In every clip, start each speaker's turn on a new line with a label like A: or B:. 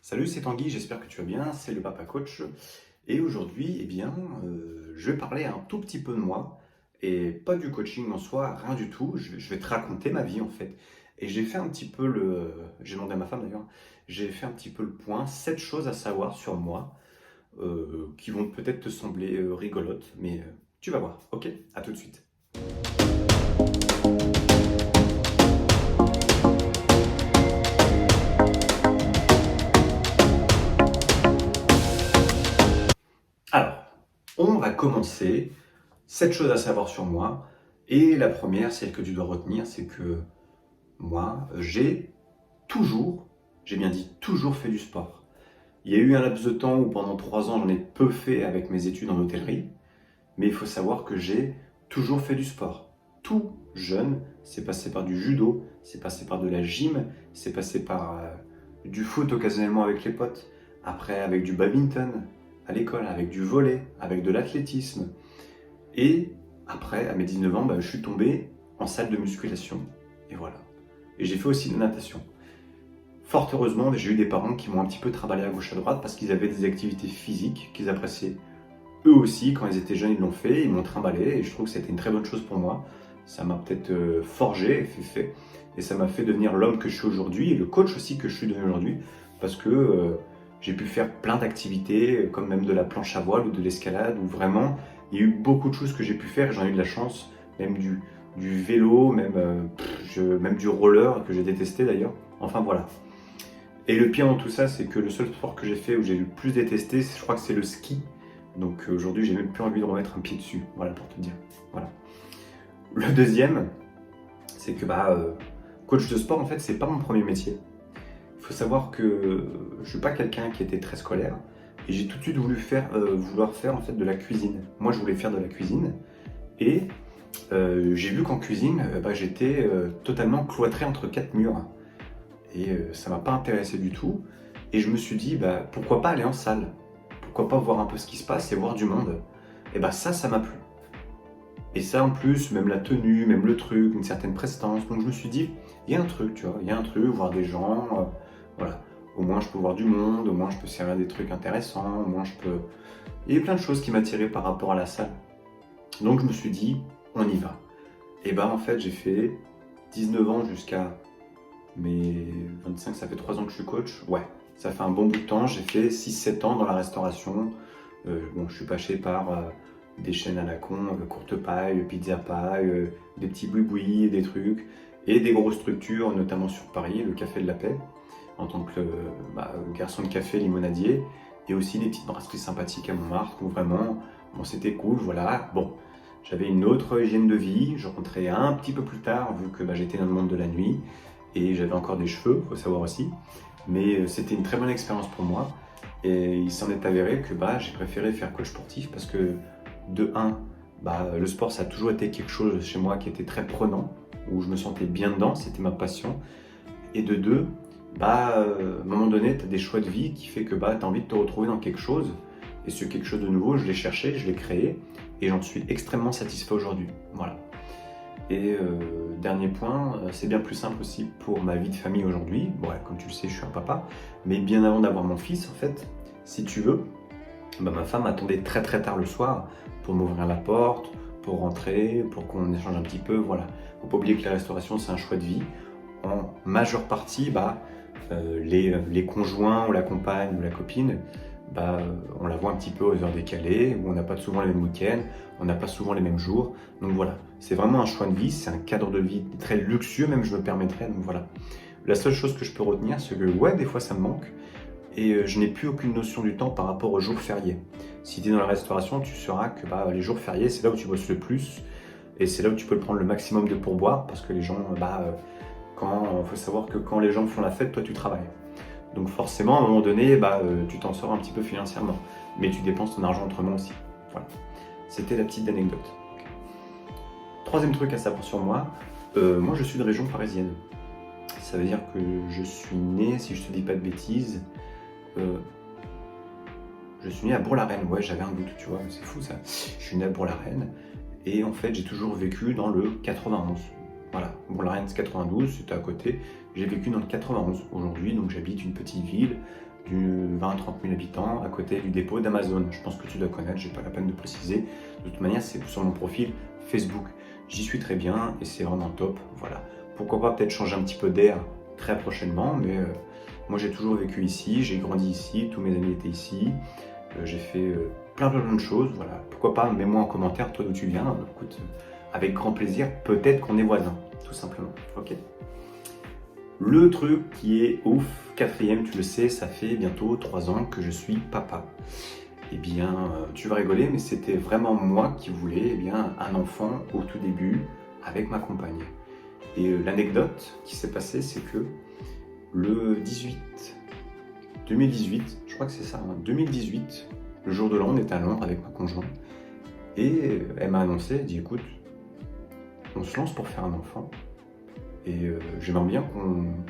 A: Salut, c'est Tanguy, j'espère que tu vas bien, c'est le Papa Coach. Et aujourd'hui, je vais parler un tout petit peu de moi, et pas du coaching en soi, rien du tout. Je vais te raconter ma vie en fait. Et j'ai fait un petit peu j'ai demandé à ma femme d'ailleurs, j'ai fait un petit peu le point, 7 choses à savoir sur moi, qui vont peut-être te sembler rigolotes, mais tu vas voir, ok? À tout de suite. Alors, on va commencer. 7 choses à savoir sur moi. Et la première, celle que tu dois retenir, c'est que moi, j'ai bien dit toujours fait du sport. Il y a eu un laps de temps où pendant 3 ans, j'en ai peu fait avec mes études en hôtellerie, mais il faut savoir que j'ai toujours fait du sport. Tout jeune, c'est passé par du judo, c'est passé par de la gym, c'est passé par du foot occasionnellement avec les potes, après avec du badminton à l'école, avec du volley, avec de l'athlétisme. Et après, à mes 19 ans, je suis tombé en salle de musculation. Et voilà. Et j'ai fait aussi de la natation. Fort heureusement, j'ai eu des parents qui m'ont un petit peu travaillé à gauche à droite parce qu'ils avaient des activités physiques qu'ils appréciaient. Eux aussi, quand ils étaient jeunes, ils l'ont fait, ils m'ont trimballé et je trouve que c'était une très bonne chose pour moi. Ça m'a peut-être forgé, et ça m'a fait devenir l'homme que je suis aujourd'hui et le coach aussi que je suis devenu aujourd'hui parce que j'ai pu faire plein d'activités, comme même de la planche à voile ou de l'escalade, où vraiment il y a eu beaucoup de choses que j'ai pu faire et j'en ai eu de la chance, même du vélo, même du roller que j'ai détesté d'ailleurs. Enfin voilà. Et le pire dans tout ça, c'est que le seul sport que j'ai fait où j'ai le plus détesté, je crois que c'est le ski. Donc aujourd'hui, j'ai même plus envie de remettre un pied dessus. Voilà pour te dire. Voilà. Le deuxième, c'est que coach de sport, en fait, c'est pas mon premier métier. Il faut savoir que je suis pas quelqu'un qui était très scolaire et j'ai tout de suite vouloir faire en fait de la cuisine. Moi, je voulais faire de la cuisine et j'ai vu qu'en cuisine, j'étais totalement cloîtré entre 4 murs. Et ça m'a pas intéressé du tout. Et je me suis dit, pourquoi pas aller en salle? Pourquoi pas voir un peu ce qui se passe et voir du monde? Et ça m'a plu. Et ça en plus, même la tenue, même le truc, une certaine prestance. Donc je me suis dit, il y a un truc, tu vois, il y a un truc, voir des gens, voilà. Au moins je peux voir du monde, au moins je peux servir des trucs intéressants, au moins je peux... Il y a plein de choses qui m'attiraient par rapport à la salle. Donc je me suis dit, on y va. Et en fait j'ai fait 19 ans jusqu'à mes 25, ça fait 3 ans que je suis coach. Ouais, ça fait un bon bout de temps. J'ai fait 6-7 ans dans la restauration. Je suis passé par des chaînes à la con, Courte Paille, Pizza Paille, des petits boui-boui, des trucs, et des grosses structures, notamment sur Paris, le Café de la Paix, en tant que garçon de café limonadier, et aussi des petites brasseries sympathiques à Montmartre, où vraiment, c'était cool, voilà. Bon, j'avais une autre hygiène de vie, je rentrais un petit peu plus tard, vu que j'étais dans le monde de la nuit, et j'avais encore des cheveux, faut savoir aussi. Mais c'était une très bonne expérience pour moi. Et il s'en est avéré que j'ai préféré faire coach sportif parce que de un, le sport ça a toujours été quelque chose chez moi qui était très prenant, où je me sentais bien dedans, c'était ma passion. Et de deux, à un moment donné, tu as des choix de vie qui fait que tu as envie de te retrouver dans quelque chose. Et ce quelque chose de nouveau, je l'ai cherché, je l'ai créé, et j'en suis extrêmement satisfait aujourd'hui. Voilà. Et dernier point, c'est bien plus simple aussi pour ma vie de famille aujourd'hui. Bon, ouais, comme tu le sais, je suis un papa. Mais bien avant d'avoir mon fils, en fait, si tu veux, ma femme attendait très très tard le soir pour m'ouvrir la porte, pour rentrer, pour qu'on échange un petit peu. Voilà. Faut pas oublier que la restauration, c'est un choix de vie. En majeure partie, les conjoints ou la compagne ou la copine, on la voit un petit peu aux heures décalées, où on n'a pas souvent les mêmes week-ends, on n'a pas souvent les mêmes jours. Donc voilà, c'est vraiment un choix de vie, c'est un cadre de vie très luxueux, même je me permettrais. Donc voilà. La seule chose que je peux retenir, c'est que ouais, des fois ça me manque, et je n'ai plus aucune notion du temps par rapport aux jours fériés. Si tu es dans la restauration, tu sauras que les jours fériés, c'est là où tu bosses le plus, et c'est là où tu peux prendre le maximum de pourboire, parce que les gens, faut savoir que quand les gens font la fête, toi tu travailles. Donc forcément, à un moment donné, tu t'en sors un petit peu financièrement. Mais tu dépenses ton argent autrement aussi. Voilà. C'était la petite anecdote. Okay. Troisième truc à savoir sur moi, moi je suis de région parisienne. Ça veut dire que je suis né, si je te dis pas de bêtises, je suis né à Bourg-la-Reine. Ouais, j'avais un doute, tu vois, c'est fou ça. Je suis né à Bourg-la-Reine. Et en fait, j'ai toujours vécu dans le 91. Voilà, Bourg-la-Reine, c'est 92, c'était à côté. J'ai vécu dans le 91 aujourd'hui, donc j'habite une petite ville de 20 à 30 000 habitants à côté du dépôt d'Amazon. Je pense que tu dois connaître, j'ai pas la peine de préciser. De toute manière, c'est sur mon profil Facebook. J'y suis très bien et c'est vraiment top. Voilà. Pourquoi pas peut-être changer un petit peu d'air très prochainement, mais moi j'ai toujours vécu ici, j'ai grandi ici, tous mes amis étaient ici, j'ai fait plein de choses. Voilà. Pourquoi pas, mets-moi en commentaire toi d'où tu viens. Écoute, avec grand plaisir, peut-être qu'on est voisins, tout simplement. Ok. Le truc qui est ouf, quatrième, tu le sais, ça fait bientôt 3 ans que je suis papa. Eh bien, tu vas rigoler, mais c'était vraiment moi qui voulais un enfant au tout début avec ma compagne. Et l'anecdote qui s'est passée, c'est que le 2018, je crois que c'est ça, 2018, le jour de l'an, on était à Londres avec ma conjointe. Et elle m'a annoncé, elle dit écoute, on se lance pour faire un enfant. Et j'aimerais bien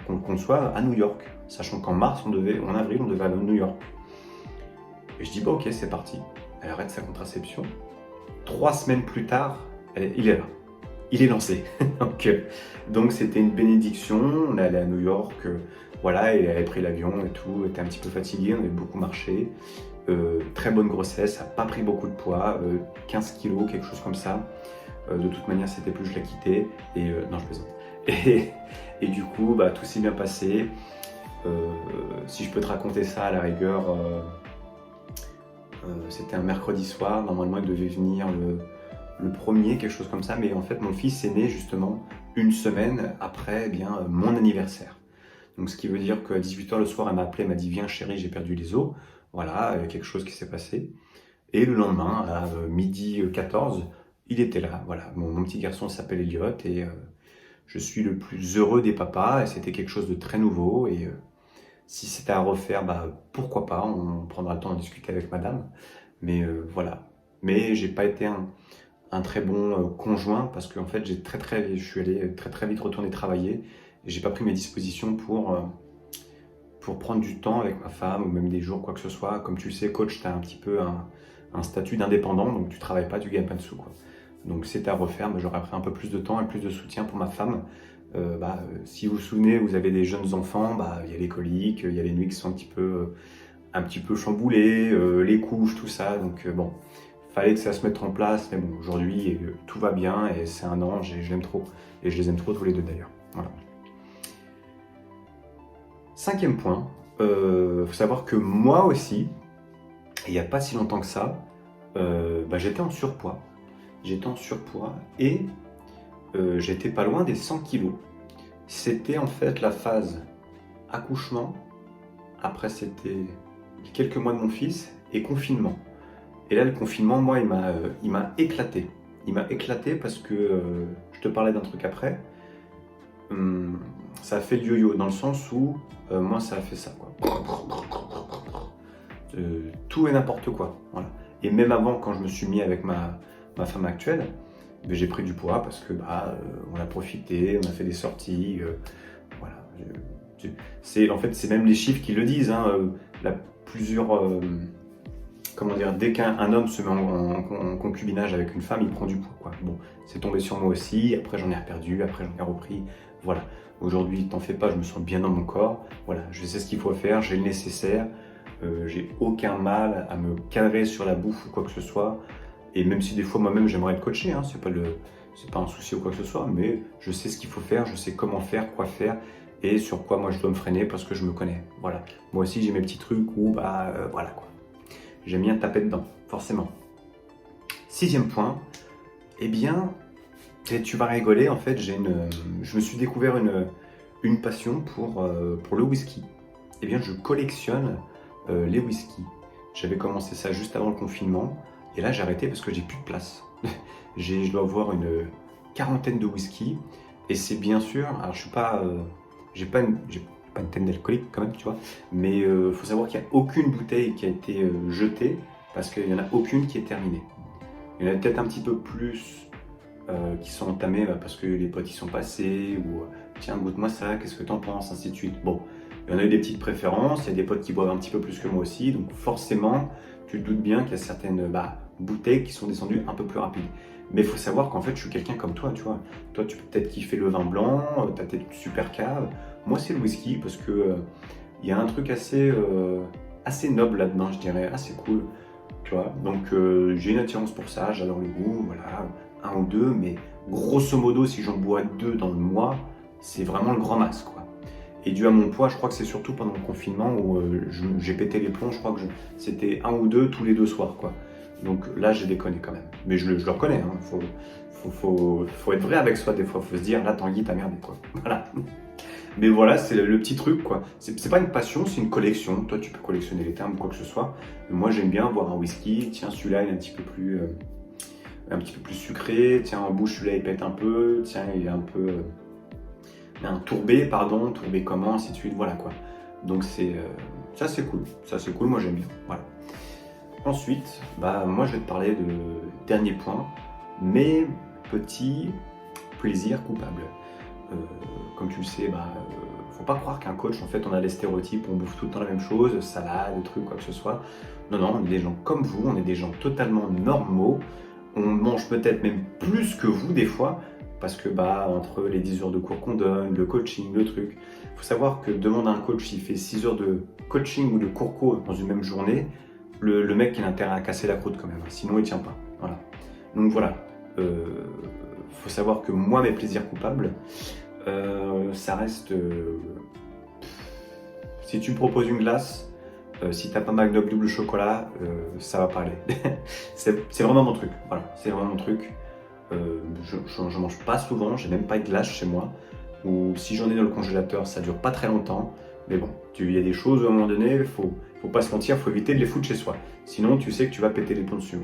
A: qu'on soit à New York, sachant qu'en avril, on devait aller à New York. Et je dis bah ok, c'est parti. Elle arrête sa contraception. 3 semaines plus tard, il est là. Il est lancé. donc c'était une bénédiction. On est allé à New York, voilà, et elle avait pris l'avion et tout. Elle était un petit peu fatiguée, on avait beaucoup marché. Très bonne grossesse, ça n'a pas pris beaucoup de poids, 15 kilos, quelque chose comme ça. De toute manière, c'était plus, je la quittais. Et non, je plaisante. Et du coup, bah, tout s'est bien passé. Si je peux te raconter ça à la rigueur, c'était un mercredi soir. Normalement, il devait venir le premier, quelque chose comme ça. Mais en fait, mon fils est né justement une semaine après mon anniversaire. Donc, ce qui veut dire qu'à 18 h le soir, elle m'a appelé, elle m'a dit viens chérie, j'ai perdu les os. Voilà, il y a quelque chose qui s'est passé. Et le lendemain, à midi 14, il était là. Voilà, mon petit garçon s'appelle Elliot et je suis le plus heureux des papas et c'était quelque chose de très nouveau. Et si c'était à refaire, bah, pourquoi pas, on prendra le temps de discuter avec madame. Mais voilà. Mais j'ai pas été un très bon conjoint parce qu'en fait, je suis allé très vite retourner travailler et j'ai pas pris mes dispositions pour prendre du temps avec ma femme ou même des jours, quoi que ce soit. Comme tu le sais, coach, tu as un petit peu un statut d'indépendant, donc tu travailles pas, tu gagnes pas de sous, quoi. Donc c'est à refaire, mais j'aurais pris un peu plus de temps et plus de soutien pour ma femme. Si vous vous souvenez, vous avez des jeunes enfants, il y a les coliques, il y a les nuits qui sont un petit peu chamboulées, les couches, tout ça. Donc bon, fallait que ça se mette en place. Mais bon, aujourd'hui, tout va bien et c'est un ange et je l'aime trop. Et je les aime trop tous les deux d'ailleurs. Voilà. 5e point, faut savoir que moi aussi, il n'y a pas si longtemps que ça, j'étais en surpoids. Et j'étais pas loin des 100 kilos. C'était en fait la phase accouchement, après c'était quelques mois de mon fils et confinement. Et là le confinement, moi il m'a éclaté. Il m'a éclaté parce que, je te parlais d'un truc après, ça a fait le yo-yo dans le sens où moi ça a fait ça, quoi. Tout et n'importe quoi, voilà. Et même avant, quand je me suis mis avec ma femme actuelle, j'ai pris du poids parce que on a profité, on a fait des sorties, voilà. En fait, c'est même les chiffres qui le disent, hein, dès qu'un homme se met en concubinage avec une femme, il prend du poids, quoi. Bon, c'est tombé sur moi aussi, après j'en ai reperdu, après j'en ai repris, voilà. Aujourd'hui, t'en fais pas, je me sens bien dans mon corps, voilà, je sais ce qu'il faut faire, j'ai le nécessaire, j'ai aucun mal à me cadrer sur la bouffe ou quoi que ce soit. Et même si des fois moi-même j'aimerais être coaché, hein, c'est pas un souci ou quoi que ce soit, mais je sais ce qu'il faut faire, je sais comment faire, quoi faire et sur quoi moi je dois me freiner parce que je me connais. Voilà. Moi aussi j'ai mes petits trucs où voilà quoi. J'aime bien taper dedans, forcément. 6e point, eh bien, et tu vas rigoler, en fait, je me suis découvert une passion pour le whisky. Eh bien, je collectionne les whiskies. J'avais commencé ça juste avant le confinement. Et là, j'ai arrêté parce que j'ai plus de place. Je dois avoir une quarantaine de whisky. Et c'est bien sûr, alors je suis pas, j'ai pas une tête d'alcoolique quand même, tu vois. Mais faut savoir qu'il n'y a aucune bouteille qui a été jetée parce qu'il n'y en a aucune qui est terminée. Il y en a peut-être un petit peu plus qui sont entamées parce que les potes y sont passés ou tiens, goûte-moi ça, qu'est-ce que t'en penses, ainsi de suite. Bon, il y en a eu des petites préférences, il y a des potes qui boivent un petit peu plus que moi aussi, donc forcément, tu te doutes bien qu'il y a certaines bouteilles qui sont descendues un peu plus rapides. Mais il faut savoir qu'en fait, je suis quelqu'un comme toi, tu vois. Toi, tu peux peut-être kiffer le vin blanc, t'as peut-être une super cave. Moi, c'est le whisky parce que il y a un truc assez noble là-dedans, je dirais, assez cool, tu vois. Donc, j'ai une attirance pour ça, j'adore le goût, voilà, un ou deux, mais grosso modo, si j'en bois deux dans le mois, c'est vraiment le grand max, quoi. Et dû à mon poids, je crois que c'est surtout pendant le confinement où j'ai pété les plombs, je crois que c'était un ou deux tous les 2 soirs, quoi. Donc là, j'ai déconné quand même. Mais je le reconnais, hein. Faut être vrai avec soi des fois, faut se dire, là, Tanguy, t'as merdé, quoi. Voilà. Mais voilà, c'est le petit truc, quoi. C'est pas une passion, c'est une collection. Toi, tu peux collectionner les termes ou quoi que ce soit. Mais moi, j'aime bien voir un whisky. Tiens, celui-là, il est un petit peu plus sucré. Tiens, en bouche, celui-là, il pète un peu. Tiens, il est un peu... un tourbé, pardon. Tourbé comment, ainsi de suite. Voilà, quoi. Donc, ça, c'est cool. Ça, c'est cool. Moi, j'aime bien. Voilà. Ensuite, moi, je vais te parler de dernier point. Mes petits plaisirs coupables. Comme tu le sais, faut pas croire qu'un coach, en fait, on a des stéréotypes, on bouffe tout le temps la même chose, salade, trucs, quoi que ce soit. Non, non, on est des gens comme vous, on est des gens totalement normaux. On mange peut-être même plus que vous des fois, parce que entre les 10 heures de cours qu'on donne, le coaching, le truc. Il faut savoir que demande à un coach s'il fait 6 heures de coaching ou de cours dans une même journée, le mec il a intérêt à casser la croûte quand même, sinon il tient pas. Voilà. Donc voilà. Faut savoir que moi, mes plaisirs coupables, ça reste. Si tu me proposes une glace, si t'as pas Magnum double chocolat, ça va pas aller. c'est vraiment mon truc. Voilà, c'est vraiment mon truc. Je mange pas souvent, j'ai même pas de glace chez moi. Ou si j'en ai dans le congélateur, ça dure pas très longtemps. Mais bon, il y a des choses à un moment donné, faut pas se mentir, faut éviter de les foutre chez soi. Sinon, tu sais que tu vas péter les plombs dessus. Ouais.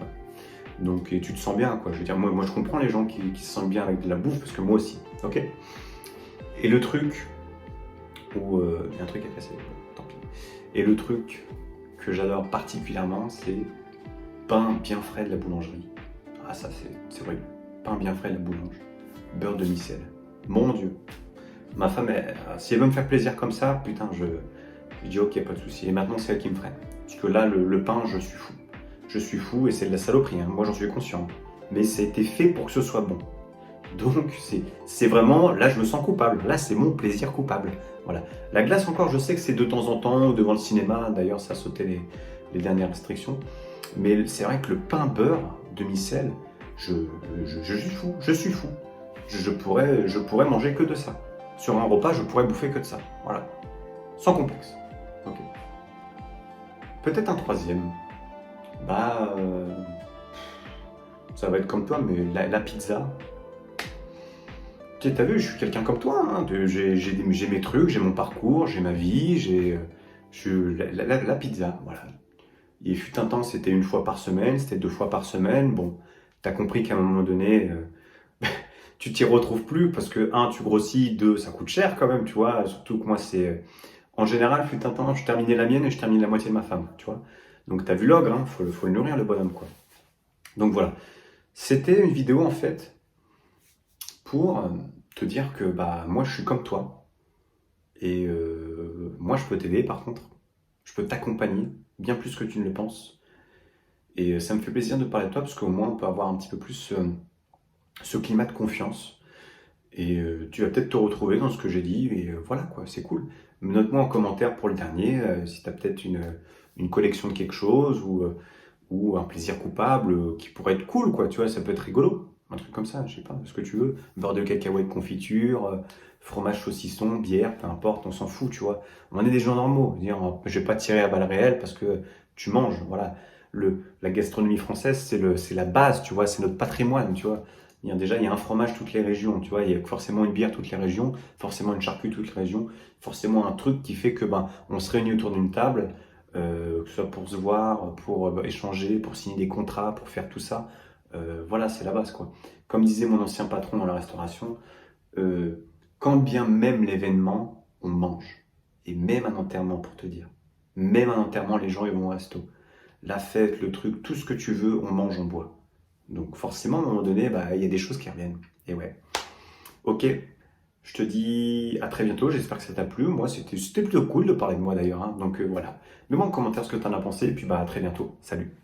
A: Donc, et tu te sens bien, quoi. Je veux dire, moi je comprends les gens qui se sentent bien avec de la bouffe, parce que moi aussi, ok. Et le truc, il y a un truc à casser, tant pis. Et le truc que j'adore particulièrement, c'est pain bien frais de la boulangerie. Ah ça, c'est vrai. Pain bien frais de la boulange. Beurre de micelle. Mon Dieu. Ma femme, si elle veut me faire plaisir comme ça, putain, je dis ok, pas de souci. Et maintenant, c'est elle qui me freine. Parce que là, le pain, je suis fou. Je suis fou et c'est de la saloperie, hein. Moi j'en suis conscient. Mais ça a été fait pour que ce soit bon. Donc c'est vraiment, là je me sens coupable. Là c'est mon plaisir coupable. Voilà. La glace encore, je sais que c'est de temps en temps, devant le cinéma, d'ailleurs ça a sauté les dernières restrictions. Mais c'est vrai que le pain beurre demi-sel, je suis fou. Je suis fou. Je pourrais manger que de ça. Sur un repas, je pourrais bouffer que de ça. Voilà. Sans complexe. Ok. Peut-être un troisième. Ça va être comme toi, mais la pizza. Tu sais, t'as vu, je suis quelqu'un comme toi, hein. J'ai mes trucs, j'ai mon parcours, j'ai ma vie, la pizza, voilà. Il fut un temps, c'était une fois par semaine, c'était 2 fois par semaine. Bon, t'as compris qu'à un moment donné, tu t'y retrouves plus parce que, un, tu grossis, deux, ça coûte cher quand même, tu vois. Surtout que moi, en général, fut un temps, je terminais la mienne et je termine la moitié de ma femme, tu vois. Donc t'as vu l'ogre, hein, faut le nourrir le bonhomme, quoi. Donc voilà. C'était une vidéo en fait pour te dire que moi je suis comme toi et moi je peux t'aider par contre, je peux t'accompagner bien plus que tu ne le penses et ça me fait plaisir de parler de toi parce qu'au moins on peut avoir un petit peu plus ce climat de confiance et tu vas peut-être te retrouver dans ce que j'ai dit et voilà quoi, c'est cool. Note-moi en commentaire pour le dernier si tu as peut-être une collection de quelque chose ou un plaisir coupable qui pourrait être cool, quoi, tu vois, ça peut être rigolo. Un truc comme ça, je sais pas, ce que tu veux. Beurre de cacahuète, confiture, fromage saucisson, bière, peu importe, on s'en fout, tu vois. On est des gens normaux. Je vais pas tirer à balles réelles parce que tu manges, voilà. La gastronomie française, c'est la base, tu vois, c'est notre patrimoine, tu vois. Déjà, il y a un fromage toutes les régions, tu vois, il y a forcément une bière toutes les régions, forcément une charcuterie toutes les régions, forcément un truc qui fait que on se réunit autour d'une table, que ce soit pour se voir, pour échanger, pour signer des contrats, pour faire tout ça. Voilà, c'est la base, quoi. Comme disait mon ancien patron dans la restauration, quand bien même l'événement, on mange. Et même un enterrement, pour te dire. Même un enterrement, les gens ils vont au resto. La fête, le truc, tout ce que tu veux, on mange, on boit. Donc forcément, à un moment donné, il y a des choses qui reviennent. Et ouais. Ok, je te dis à très bientôt, j'espère que ça t'a plu. Moi, c'était plutôt cool de parler de moi d'ailleurs, hein. Donc voilà. Mets-moi en commentaire ce que tu en as pensé, et puis à très bientôt. Salut.